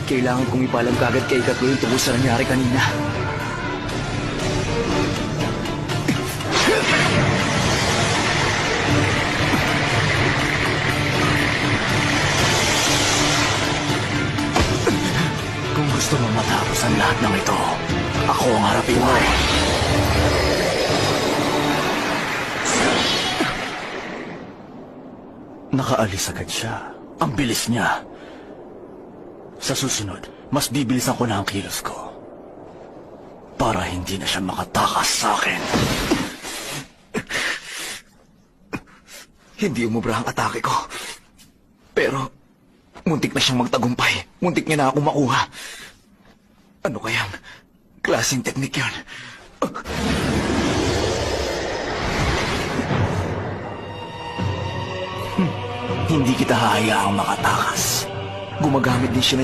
Kailangan kong ipalam kagad kay Katlo yung tungkol sa nangyari kanina. Kung gusto mo matapos ang lahat ng ito, ako ang harapin mo. Nakaalis agad siya. Ang bilis niya. Sa susunod, mas bibilisan ko na ang kilos ko. Para hindi na siya makatakas sa akin. Hindi umubra ang atake ko. Pero, muntik na siyang magtagumpay. Muntik niya na ako makuha. Ano kayang klaseng teknik yun? Hindi kita hahayaang makatakas. Gumagamit din siya ng